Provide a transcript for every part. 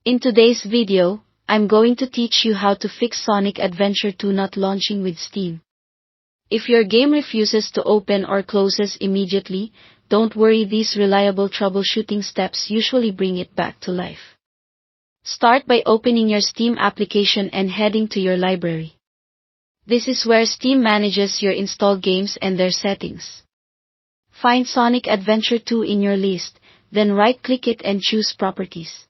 In today's video, I'm going to teach you how to fix Sonic Adventure 2 not launching with Steam. If your game refuses to open or closes immediately, don't worry, these reliable troubleshooting steps usually bring it back to life. Start by opening your Steam application and heading to your library. This is where Steam manages your installed games and their settings. Find Sonic Adventure 2 in your list, then right-click it and choose Properties.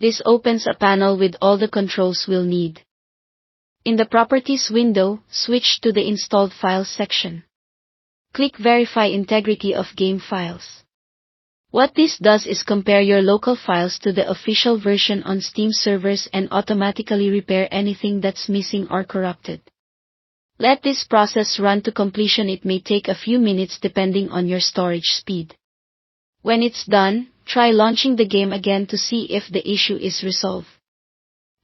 This opens a panel with all the controls we'll need. In the Properties window, switch to the Installed Files section. Click Verify Integrity of Game Files. What this does is compare your local files to the official version on Steam servers and automatically repair anything that's missing or corrupted. Let this process run to completion. It may take a few minutes depending on your storage speed. When it's done, try launching the game again to see if the issue is resolved.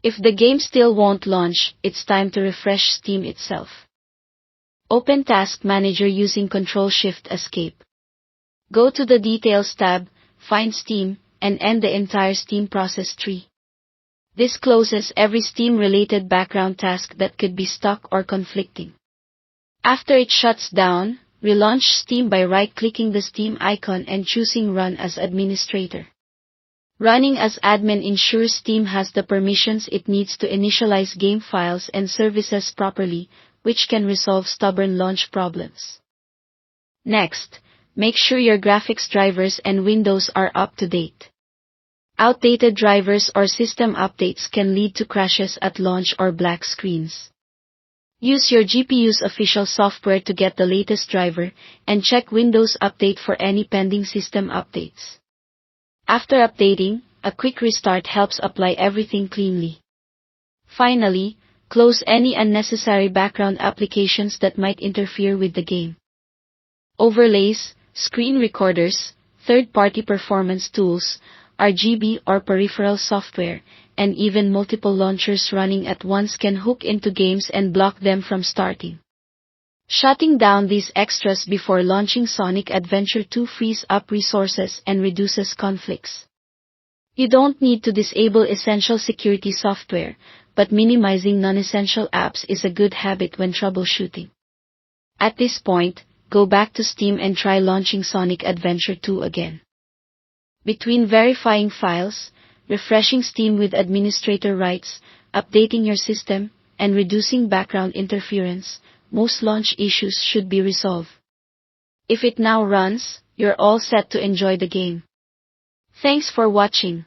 If the game still won't launch, it's time to refresh Steam itself. Open Task Manager using Ctrl-Shift-Escape. Go to the Details tab, find Steam, and end the entire Steam process tree. This closes every Steam-related background task that could be stuck or conflicting. After it shuts down, relaunch Steam by right-clicking the Steam icon and choosing Run as Administrator. Running as admin ensures Steam has the permissions it needs to initialize game files and services properly, which can resolve stubborn launch problems. Next, make sure your graphics drivers and Windows are up to date. Outdated drivers or system updates can lead to crashes at launch or black screens. Use your GPU's official software to get the latest driver, and check Windows Update for any pending system updates. After updating, a quick restart helps apply everything cleanly. Finally, close any unnecessary background applications that might interfere with the game. Overlays, screen recorders, third-party performance tools, RGB or peripheral software, and even multiple launchers running at once can hook into games and block them from starting. Shutting down these extras before launching Sonic Adventure 2 frees up resources and reduces conflicts. You don't need to disable essential security software, but minimizing non-essential apps is a good habit when troubleshooting. At this point, go back to Steam and try launching Sonic Adventure 2 again. Between verifying files, refreshing Steam with administrator rights, updating your system, and reducing background interference, most launch issues should be resolved. If it now runs, you're all set to enjoy the game. Thanks for watching.